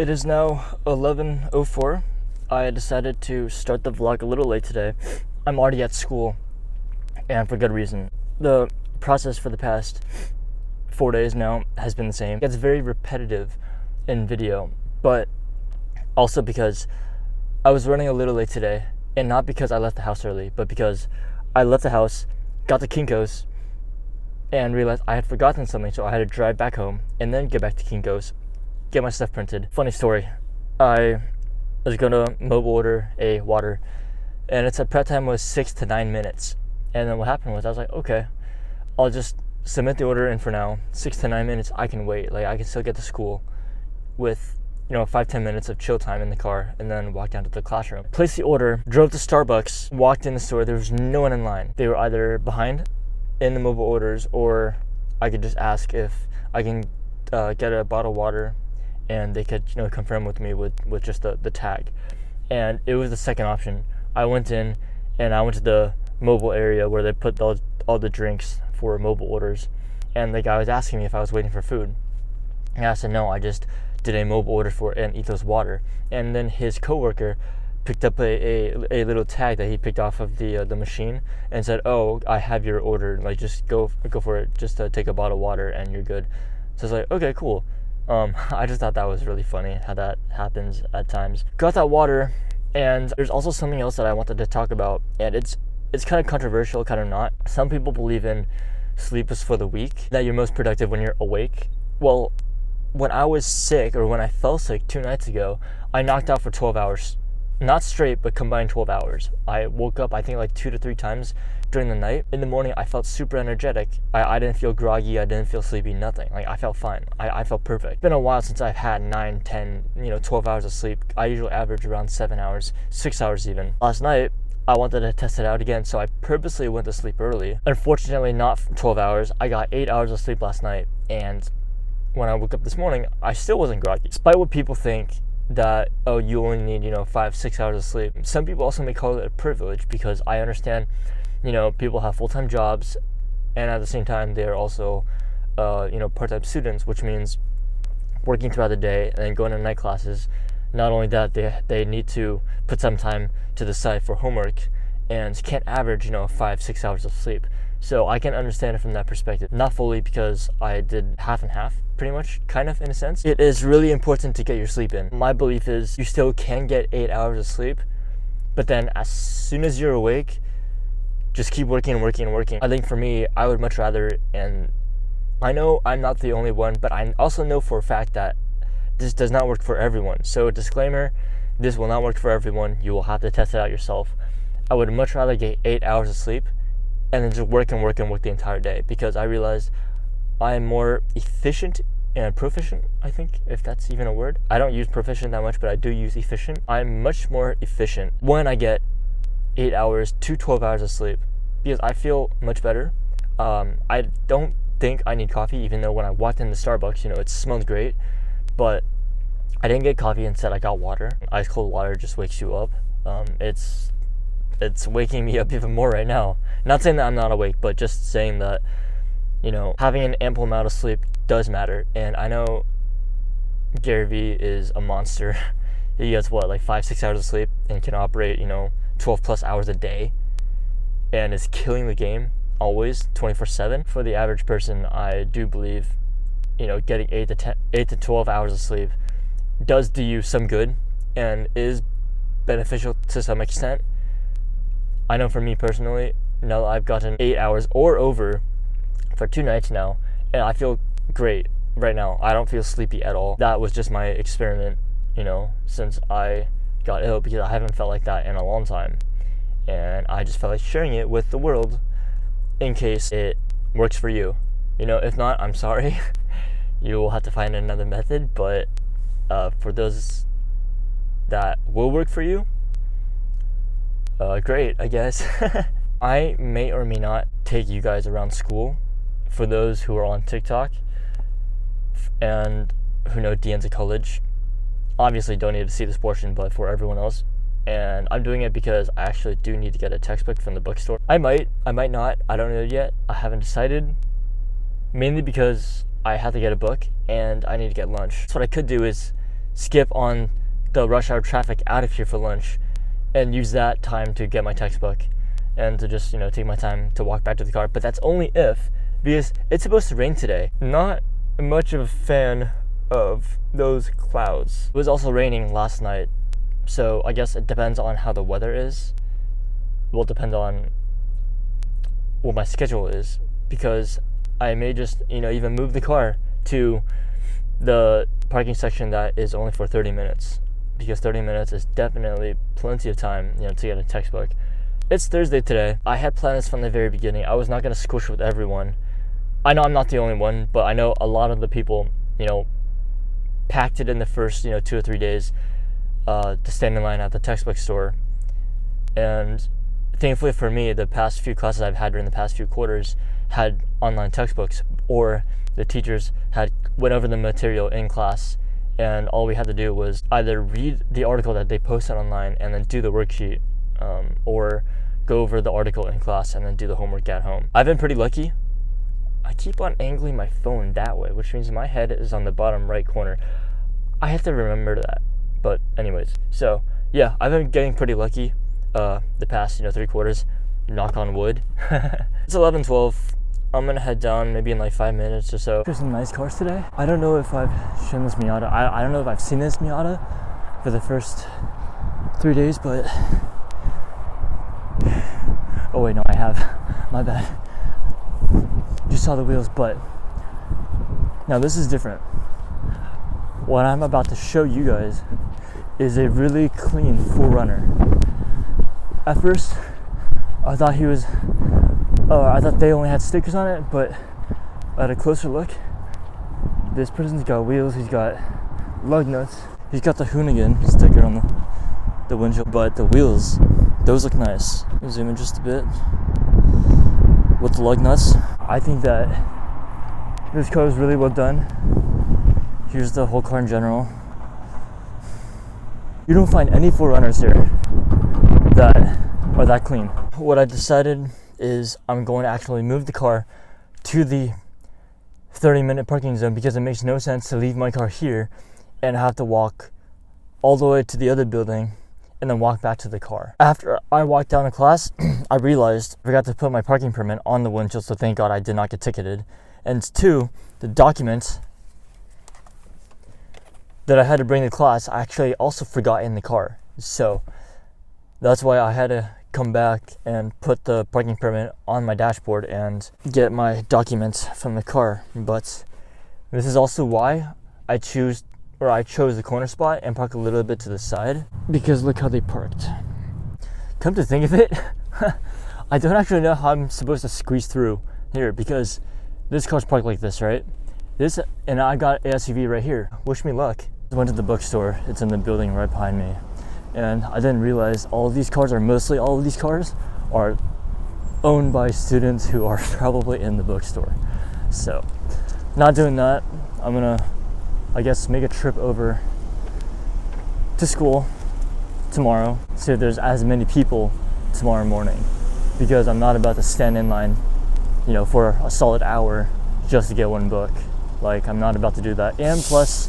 It is now 11:04. I decided to start the vlog a little late today. I'm already at school, and for good reason. The process for the past 4 days now has been the same. It's very repetitive in video, but also because I was running a little late today, and not because I left the house early, but because I left the house, got to Kinko's, and realized I had forgotten something, so I had to drive back home and then get back to Kinko's, get my stuff printed. Funny story, I was gonna mobile order a water, and it said prep time was 6 to 9 minutes. And then what happened was I was like, okay, I'll just submit the order in for now. 6 to 9 minutes, I can wait. Like, I can still get to school with 5-10 minutes of chill time in the car, and then walk down to the classroom. Placed the order, drove to Starbucks, walked in the store. There was no one in line. They were either behind in the mobile orders, or I could just ask if I can get a bottle of water, and they could confirm with me with just the tag. And it was the second option. I went in, and I went to the mobile area where they put all the drinks for mobile orders, and the guy was asking me if I was waiting for food, and I said no, I just did a mobile order for an Ethos water. And then his coworker picked up a little tag that he picked off of the machine and said, oh, I have your order, like just go for it, just take a bottle of water and you're good. So I was like, okay, cool. I just thought that was really funny how that happens at times. Got that water, and there's also something else that I wanted to talk about, and it's kind of controversial, kind of not. Some people believe in sleep is for the weak, that you're most productive when you're awake. Well, when I was sick, or when I fell sick 2 nights ago, I knocked out for 12 hours. Not straight, but combined 12 hours. I woke up, I think, like 2 to 3 times during the night. In the morning, I felt super energetic. I didn't feel groggy, I didn't feel sleepy, nothing. Like, I felt fine. I felt perfect. It's been a while since I've had 9, 10, 12 hours of sleep. I usually average around 7 hours, 6 hours even. Last night, I wanted to test it out again, so I purposely went to sleep early. Unfortunately, not 12 hours. I got 8 hours of sleep last night, and when I woke up this morning, I still wasn't groggy. Despite what people think, that, oh, you only need 5-6 hours of sleep. Some people also may call it a privilege, because I understand people have full-time jobs, and at the same time they're also part-time students, which means working throughout the day and then going to night classes. Not only that, they need to put some time to the side for homework and can't average 5-6 hours of sleep. So I can understand it from that perspective. Not fully, because I did half and half, pretty much, kind of, in a sense. It is really important to get your sleep in. My belief is you still can get 8 hours of sleep, but then as soon as you're awake, just keep working and working and working. I think for me, I would much rather, and I know I'm not the only one, but I also know for a fact that this does not work for everyone. So disclaimer, this will not work for everyone. You will have to test it out yourself. I would much rather get 8 hours of sleep and then just work and work and work the entire day, because I realized I am more efficient and proficient, I think, if that's even a word. I don't use proficient that much, but I do use efficient. I'm much more efficient when I get 8 hours to 12 hours of sleep, because I feel much better. I don't think I need coffee, even though when I walked into Starbucks, it smelled great, but I didn't get coffee. Instead, I got water. Ice cold water just wakes you up. It's waking me up even more right now. Not saying that I'm not awake, but just saying that, having an ample amount of sleep does matter. And I know Gary Vee is a monster. He gets 5-6 hours of sleep and can operate 12 plus hours a day, and is killing the game always 24/7. For the average person, I do believe getting 8 to 12 hours of sleep does do you some good and is beneficial to some extent. I know for me personally, now that I've gotten 8 hours or over for 2 nights now, and I feel great right now. I don't feel sleepy at all. That was just my experiment, since I got ill, because I haven't felt like that in a long time. And I just felt like sharing it with the world in case it works for you. If not, I'm sorry. You will have to find another method, but for those that will work for you, great, I guess. I may or may not take you guys around school. For those who are on TikTok and who know DN's college, obviously don't need to see this portion, but for everyone else, and I'm doing it because I actually do need to get a textbook from the bookstore. I might not, I don't know yet. I haven't decided, mainly because I have to get a book and I need to get lunch. So what I could do is skip on the rush hour traffic out of here for lunch and use that time to get my textbook and to just, take my time to walk back to the car. But that's only if, because it's supposed to rain today. Not much of a fan of those clouds. It was also raining last night, so I guess it depends on how the weather is. It will depend on what my schedule is, because I may just, even move the car to the parking section that is only for 30 minutes, because 30 minutes is definitely plenty of time, to get a textbook. It's Thursday today. I had planned this from the very beginning. I was not going to squish with everyone. I know I'm not the only one, but I know a lot of the people, packed it in the first, 2 or 3 days to stand in line at the textbook store. And thankfully for me, the past few classes I've had during the past few quarters had online textbooks, or the teachers had went over the material in class, and all we had to do was either read the article that they posted online and then do the worksheet, or go over the article in class and then do the homework at home. I've been pretty lucky. I keep on angling my phone that way, which means my head is on the bottom right corner. I have to remember that. But anyways, so yeah, I've been getting pretty lucky the past 3 quarters, knock on wood. It's 11:12. I'm gonna head down maybe in like 5 minutes or so. There's some nice cars today. I don't know if I've shown this Miata. I don't know if I've seen this Miata for the first 3 days, but oh wait, no, I have. My bad. Just saw the wheels, but now this is different. What I'm about to show you guys is a really clean 4Runner. At first, I thought I thought they only had stickers on it, but at a closer look, this person's got wheels, he's got lug nuts, he's got the Hoonigan sticker on the windshield, but the wheels, those look nice. Zoom in just a bit. With the lug nuts, I think that this car is really well done. Here's the whole car in general. You don't find any 4Runners here that are that clean. What I decided is I'm going to actually move the car to the 30-minute parking zone, because it makes no sense to leave my car here and have to walk all the way to the other building and then walk back to the car. After I walked down to class, I realized I forgot to put my parking permit on the windshield, so thank God I did not get ticketed. And 2, the documents that I had to bring to class, I actually also forgot in the car. So that's why I had to come back and put the parking permit on my dashboard and get my documents from the car. But this is also why I chose the corner spot and park a little bit to the side, because look how they parked. Come to think of it, I don't actually know how I'm supposed to squeeze through here, because this car's parked like this, right? And I got an SUV right here. Wish me luck. I went to the bookstore. It's in the building right behind me. And I didn't realize all of these cars are owned by students who are probably in the bookstore. So, not doing that. I'm gonna, I guess, make a trip over to school tomorrow, see if there's as many people tomorrow morning, because I'm not about to stand in line, for a solid hour just to get one book. Like, I'm not about to do that. And plus,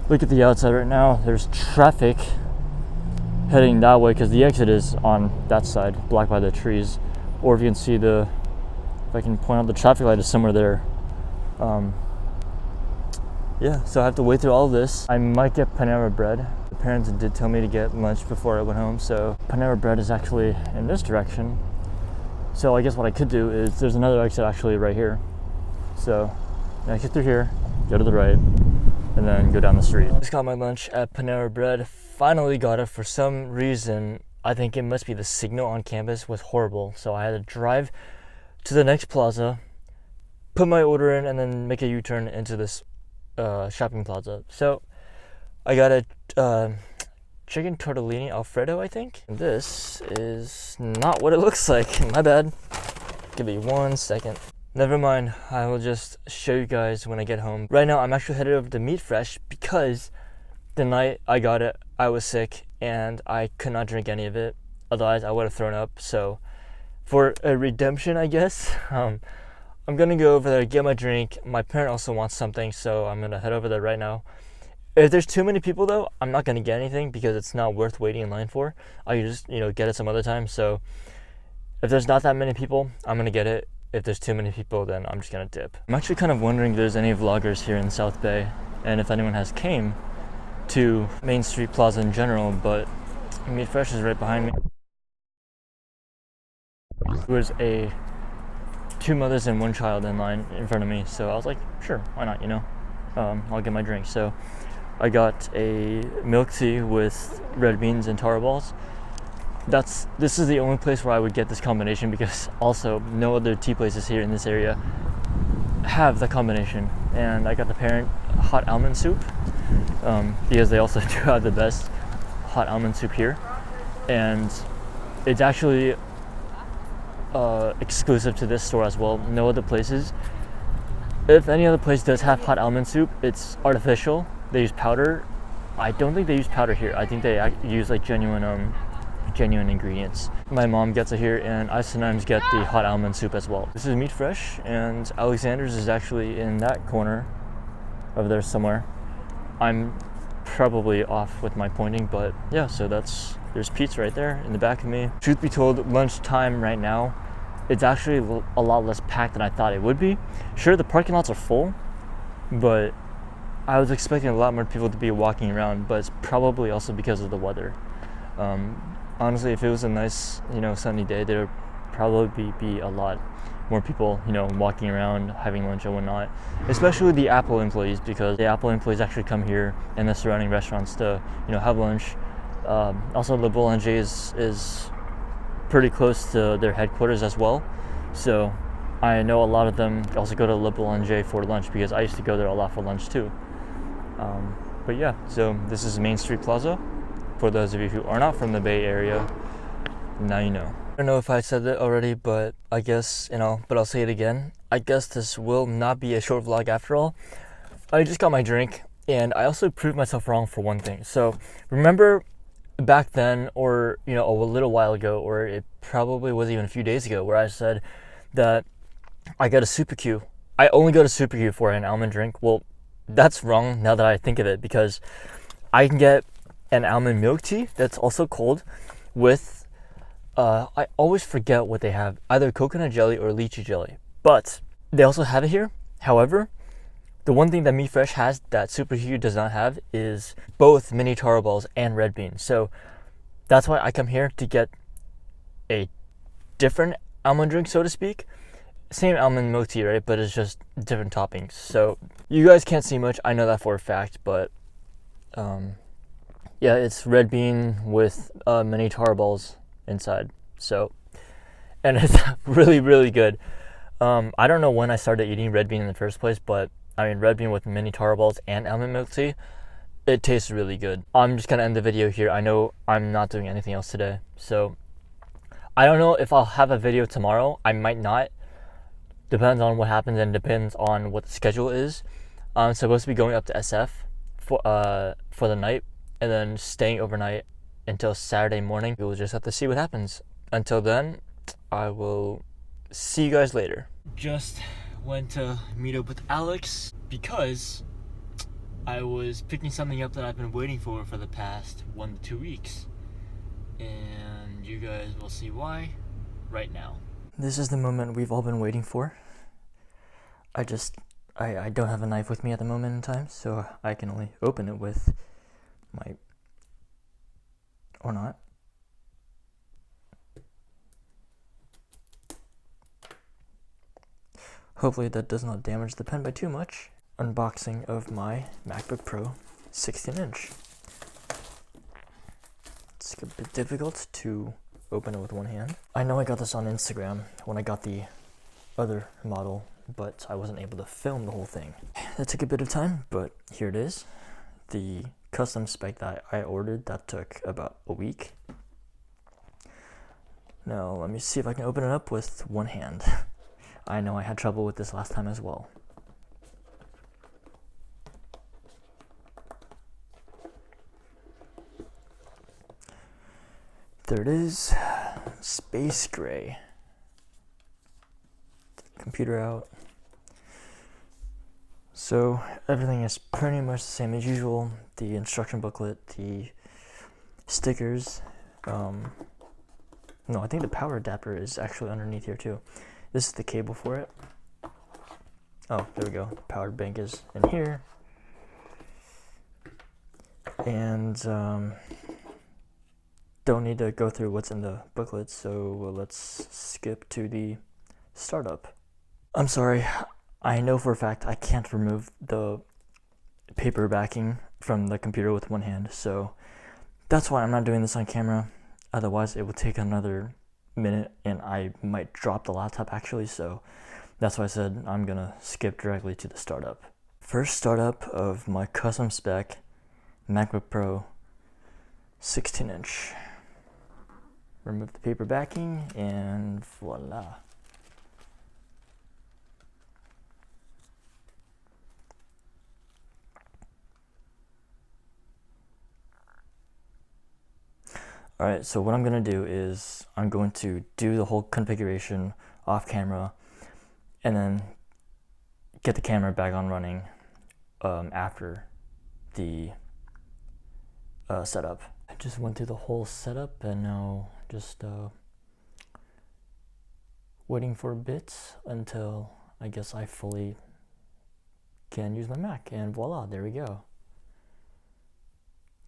look at the outside right now. There's traffic heading that way, because the exit is on that side, blocked by the trees. Or if you can see if I can point out, the traffic light is somewhere there. Yeah, so I have to wait through all of this. I might get Panera Bread. The parents did tell me to get lunch before I went home, so Panera Bread is actually in this direction. So I guess what I could do is, there's another exit actually right here. So I get through here, go to the right, and then go down the street. Just got my lunch at Panera Bread. Finally got it. For some reason, I think it must be the signal on campus was horrible, so I had to drive to the next plaza, put my order in, and then make a U-turn into this shopping plaza. So I got a chicken tortellini Alfredo, I think. This is not what it looks like. My bad. Give me 1 second. Never mind. I will just show you guys when I get home. Right now, I'm actually headed over to Meat Fresh, because the night I got it, I was sick and I could not drink any of it. Otherwise, I would have thrown up. So for a redemption, I guess, I'm gonna go over there, get my drink. My parent also wants something, so I'm gonna head over there right now If there's too many people though, I'm not gonna get anything because it's not worth waiting in line for. I can just, get it some other time. So if there's not that many people, I'm gonna get it. If there's too many people, then I'm just gonna dip. I'm actually kind of wondering if there's any vloggers here in South Bay, and if anyone has came to Main Street Plaza in general, but Meat Fresh is right behind me. There was two mothers and one child in line in front of me, so I was like, sure, why not, I'll get my drink. So I got a milk tea with red beans and taro balls. This is the only place where I would get this combination, because also no other tea places here in this area have the combination. And I got the parent hot almond soup, because they also do have the best hot almond soup here, and it's actually exclusive to this store as well. No other places. If any other place does have hot almond soup, it's artificial. They use powder. I don't think they use powder here. I think they use like genuine ingredients. My mom gets it here, and I sometimes get the hot almond soup as well. This is Meat Fresh, and Alexander's is actually in that corner over there somewhere. I'm probably off with my pointing, but yeah, so there's pizza right there in the back of me. Truth be told, lunchtime right now, it's actually a lot less packed than I thought it would be. Sure, the parking lots are full, but I was expecting a lot more people to be walking around, but it's probably also because of the weather. Honestly, if it was a nice, sunny day, there would probably be a lot more people, walking around, having lunch and whatnot. Especially the Apple employees, because the Apple employees actually come here and the surrounding restaurants to, have lunch. Also, Le Boulanger is pretty close to their headquarters as well. So I know a lot of them also go to Le Boulanger for lunch, because I used to go there a lot for lunch too. But yeah, so this is Main Street Plaza. For those of you who are not from the Bay Area, now you know. I don't know if I said it already, but I guess, but I'll say it again. I guess this will not be a short vlog after all. I just got my drink, and I also proved myself wrong for one thing. So remember back then, or, a little while ago, or it probably was even a few days ago, where I said that I go to Super Q. I only go to Super Q for an almond drink. Well, that's wrong now that I think of it, because I can get an almond milk tea that's also cold with, I always forget what they have, either coconut jelly or lychee jelly, but they also have it here. However, the one thing that Meat Fresh has that Super Q does not have is both mini taro balls and red beans. So that's why I come here to get a different almond drink, so to speak. Same almond milk tea, right? But it's just different toppings. So you guys can't see much, I know that for a fact, but yeah, it's red bean with mini taro balls inside. So, and it's really, really good. I don't know when I started eating red bean in the first place, but I mean, red bean with mini taro balls and almond milk tea, it tastes really good. I'm just gonna end the video here. I know I'm not doing anything else today, so I don't know if I'll have a video tomorrow. I might not. Depends on what happens, and depends on what the schedule is. I'm supposed to be going up to SF for the night, and then staying overnight until Saturday morning. We'll just have to see what happens. Until then, I will see you guys later. Just went to meet up with Alex because I was picking something up that I've been waiting for the past 1 to 2 weeks. And you guys will see why right now. This is the moment we've all been waiting for. I don't have a knife with me at the moment in time, so I can only open it with my, or not. Hopefully that does not damage the pen by too much. Unboxing of my MacBook Pro 16-inch. It's a bit difficult to open it with one hand. I know I got this on Instagram when I got the other model, but I wasn't able to film the whole thing. That took a bit of time, but here it is. The custom spec that I ordered, that took about a week. Now let me see if I can open it up with one hand. I know I had trouble with this last time as well. There it is, space gray. Computer out. So everything is pretty much the same as usual. The instruction booklet, the stickers. No, I think the power adapter is actually underneath here too. This is the cable for it. Oh, there we go. The power bank is in here. And don't need to go through what's in the booklet, so let's skip to the startup. I'm sorry, I know for a fact I can't remove the paper backing from the computer with one hand, so that's why I'm not doing this on camera. Otherwise it would take another minute and I might drop the laptop actually, so that's why I said I'm gonna skip directly to the startup. First startup of my custom spec MacBook Pro 16-inch. Remove the paper backing and voila. Alright, so what I'm going to do is I'm going to do the whole configuration off camera and then get the camera back on running after the setup. I just went through the whole setup and now just waiting for a bit until I guess I fully can use my Mac, and voila, there we go.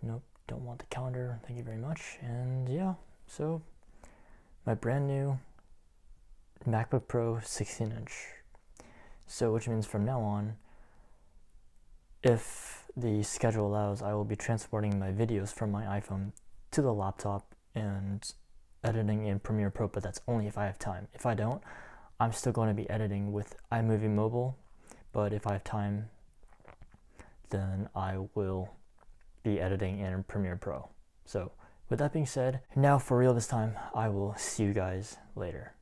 Nope, don't want the calendar, thank you very much. And yeah, so my brand new MacBook Pro 16-inch. So which means from now on, if the schedule allows, I will be transporting my videos from my iPhone to the laptop and editing in Premiere Pro, but that's only if I have time. If I don't, I'm still going to be editing with iMovie Mobile, but if I have time, then I will be editing in Premiere Pro. So with that being said, now for real this time, I will see you guys later.